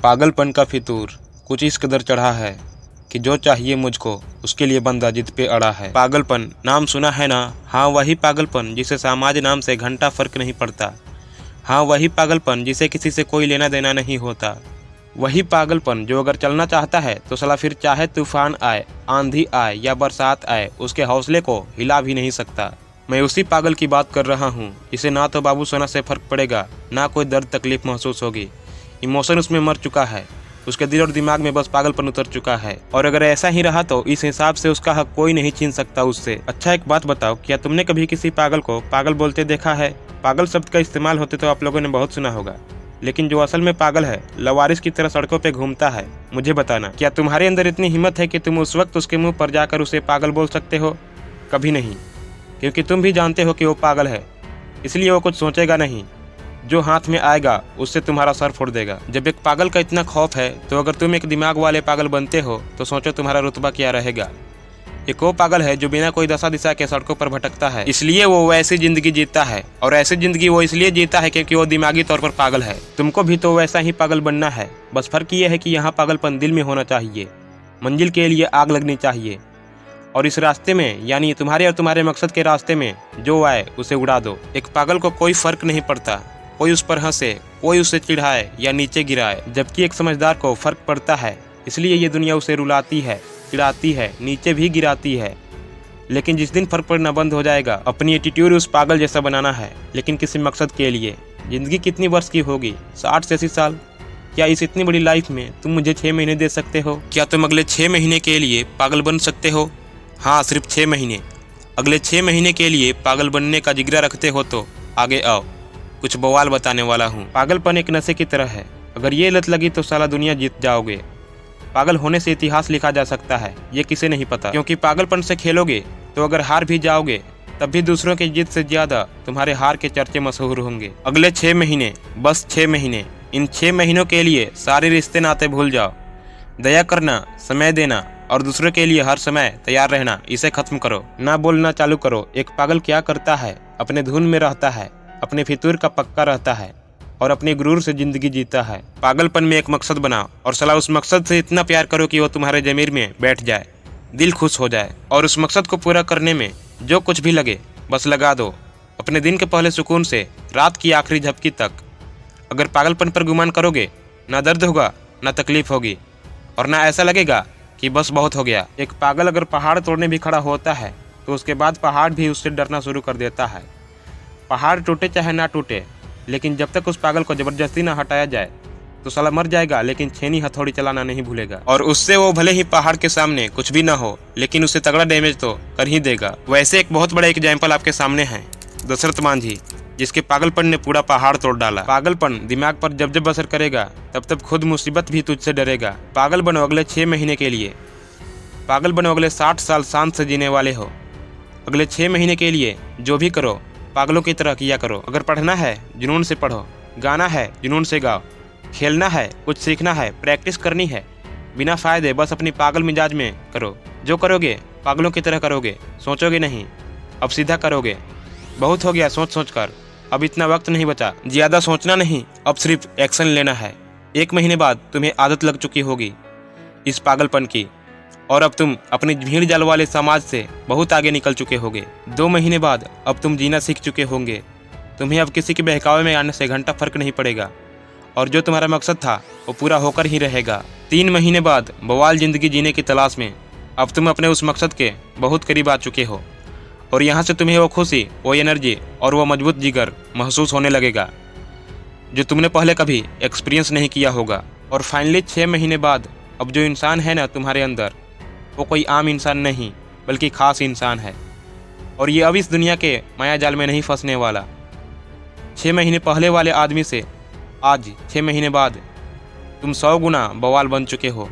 पागलपन का फितूर कुछ इस कदर चढ़ा है कि जो चाहिए मुझको उसके लिए बंदा जिद पे अड़ा है। पागलपन नाम सुना है ना? हाँ, वही पागलपन जिसे समाज नाम से घंटा फर्क नहीं पड़ता। हाँ, वही पागलपन जिसे किसी से कोई लेना देना नहीं होता। वही पागलपन जो अगर चलना चाहता है तो साला फिर चाहे तूफान आए, आंधी आए या बरसात आए, उसके हौसले को हिला भी नहीं सकता। मैं उसी पागल की बात कर रहा हूँ जिसे ना तो बाबू सोना से फर्क पड़ेगा, ना कोई दर्द तकलीफ महसूस होगी। इमोशन उसमें मर चुका है, उसके दिल और दिमाग में बस पागलपन उतर चुका है। और अगर ऐसा ही रहा तो इस हिसाब से उसका हक कोई नहीं छीन सकता उससे। अच्छा, एक बात बताओ, क्या तुमने कभी किसी पागल को पागल बोलते देखा है? पागल शब्द का इस्तेमाल होते तो आप लोगों ने बहुत सुना होगा, लेकिन जो असल में पागल है, लवारिस की तरह सड़कों पे घूमता है। मुझे बताना, क्या तुम्हारे अंदर इतनी हिम्मत है कि तुम उस वक्त उसके मुंह पर जाकर उसे पागल बोल सकते हो? कभी नहीं, क्योंकि तुम भी जानते हो कि वो पागल है, इसलिए वो कुछ सोचेगा नहीं। जो हाथ में आएगा उससे तुम्हारा सर फोड़ देगा। जब एक पागल का इतना खौफ है तो अगर तुम एक दिमाग वाले पागल बनते हो तो सोचो तुम्हारा रुतबा क्या रहेगा। एक वो पागल है जो बिना कोई दशा दिशा के सड़कों पर भटकता है, इसलिए वो वैसी जिंदगी जीता है। और ऐसी जिंदगी वो इसलिए जीता है क्योंकि वो दिमागी तौर पर पागल है। तुमको भी तो वैसा ही पागल बनना है, बस फर्क ये है कि यहाँ पागलपन दिल में होना चाहिए। मंजिल के लिए आग लगनी चाहिए, और इस रास्ते में यानी तुम्हारे और तुम्हारे मकसद के रास्ते में जो आए उसे उड़ा दो। एक पागल को कोई फर्क नहीं पड़ता, कोई उस पर हंसे, कोई उसे चिढ़ाए या नीचे गिराए, जबकि एक समझदार को फर्क पड़ता है। इसलिए ये दुनिया उसे रुलाती है, चिढ़ाती है, नीचे भी गिराती है। लेकिन जिस दिन फर्क पड़ना बंद हो जाएगा, अपनी एटीट्यूड उस पागल जैसा बनाना है, लेकिन किसी मकसद के लिए। जिंदगी कितनी वर्ष की होगी? 60 से 80 साल? क्या इस इतनी बड़ी लाइफ में तुम मुझे 6 महीने दे सकते हो? क्या तुम अगले 6 महीने के लिए पागल बन सकते हो? हाँ, सिर्फ 6 महीने। अगले 6 महीने के लिए पागल बनने का जिगरा रखते हो तो आगे आओ, कुछ बवाल बताने वाला हूँ। पागलपन एक नशे की तरह है, अगर ये लत लगी तो साला दुनिया जीत जाओगे। पागल होने से इतिहास लिखा जा सकता है, ये किसे नहीं पता। क्योंकि पागलपन से खेलोगे तो अगर हार भी जाओगे तब भी दूसरों की जीत से ज्यादा तुम्हारे हार के चर्चे मशहूर होंगे। अगले 6 महीने, बस 6 महीने। इन 6 महीनों के लिए सारे रिश्ते नाते भूल जाओ। दया करना, समय देना और दूसरों के लिए हर समय तैयार रहना, इसे खत्म करो। ना बोलना चालू करो। एक पागल क्या करता है? अपने धुन में रहता है, अपने फितूर का पक्का रहता है और अपने गुरूर से जिंदगी जीता है। पागलपन में एक मकसद बनाओ और सलाह उस मकसद से इतना प्यार करो कि वो तुम्हारे ज़मीर में बैठ जाए, दिल खुश हो जाए। और उस मकसद को पूरा करने में जो कुछ भी लगे बस लगा दो, अपने दिन के पहले सुकून से रात की आखिरी झपकी तक। अगर पागलपन पर गुमान करोगे, ना दर्द होगा, ना तकलीफ होगी, और ना ऐसा लगेगा कि बस बहुत हो गया। एक पागल अगर पहाड़ तोड़ने भी खड़ा होता है तो उसके बाद पहाड़ भी उससे डरना शुरू कर देता है। पहाड़ टूटे चाहे ना टूटे, लेकिन जब तक उस पागल को जबरदस्ती ना हटाया जाए तो साला मर जाएगा, लेकिन छेनी हथौड़ी चलाना नहीं भूलेगा। और उससे वो भले ही पहाड़ के सामने कुछ भी ना हो, लेकिन उसे तगड़ा डैमेज तो कर ही देगा। वैसे एक बहुत बड़ा एग्जाम्पल आपके सामने है, दशरथ मांझी, जिसके पागलपन ने पूरा पहाड़ तोड़ डाला। पागलपन दिमाग पर जब जब असर करेगा तब तब खुद मुसीबत भी तुझसे डरेगा। पागल बनो अगले 6 महीने के लिए। पागल बनो अगले 60 साल शांत से जीने वाले हो। अगले 6 महीने के लिए जो भी करो पागलों की तरह किया करो। अगर पढ़ना है जुनून से पढ़ो, गाना है जुनून से गाओ, खेलना है, कुछ सीखना है, प्रैक्टिस करनी है, बिना फायदे बस अपनी पागल मिजाज में करो। जो करोगे पागलों की तरह करोगे, सोचोगे नहीं, अब सीधा करोगे। बहुत हो गया सोच सोच कर, अब इतना वक्त नहीं बचा। ज़्यादा सोचना नहीं, अब सिर्फ एक्शन लेना है। 1 महीने बाद तुम्हें आदत लग चुकी होगी इस पागलपन की, और अब तुम अपनी भीड़ जाल वाले समाज से बहुत आगे निकल चुके होगे। 2 महीने बाद अब तुम जीना सीख चुके होंगे। तुम्हें अब किसी के बहकावे में आने से घंटा फर्क नहीं पड़ेगा, और जो तुम्हारा मकसद था वो पूरा होकर ही रहेगा। 3 महीने बाद बवाल जिंदगी जीने की तलाश में अब तुम अपने उस मकसद के बहुत करीब आ चुके हो, और यहाँ से तुम्हें वो खुशी, वो एनर्जी और वो मजबूत जिगर महसूस होने लगेगा जो तुमने पहले कभी एक्सपीरियंस नहीं किया होगा। और फाइनली 6 महीने बाद अब जो इंसान है ना तुम्हारे अंदर, वो कोई आम इंसान नहीं बल्कि खास इंसान है, और ये अब इस दुनिया के माया जाल में नहीं फंसने वाला। 6 महीने पहले वाले आदमी से आज 6 महीने बाद तुम 100 गुना बवाल बन चुके हो,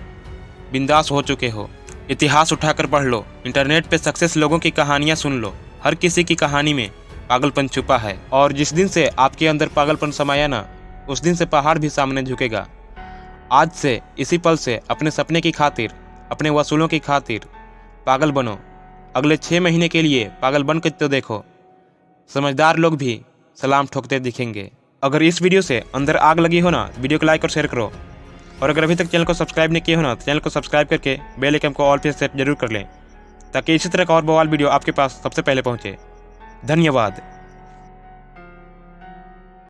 बिंदास हो चुके हो। इतिहास उठाकर पढ़ लो, इंटरनेट पे सक्सेस लोगों की कहानियाँ सुन लो, हर किसी की कहानी में पागलपन छुपा है। और जिस दिन से आपके अंदर पागलपन समाया ना, उस दिन से पहाड़ भी सामने झुकेगा। आज से इसी पल से अपने सपने की खातिर, अपने वसूलों की खातिर पागल बनो। अगले 6 महीने के लिए पागल बन के तो देखो, समझदार लोग भी सलाम ठोकते दिखेंगे। अगर इस वीडियो से अंदर आग लगी हो ना, वीडियो को लाइक और शेयर करो। और अगर अभी तक चैनल को सब्सक्राइब नहीं किए हो ना तो चैनल को सब्सक्राइब करके बेल आइकन को ऑल पे सेट जरूर कर लें, ताकि इसी तरह का और बवाल वीडियो आपके पास सबसे पहले पहुंचे। धन्यवाद।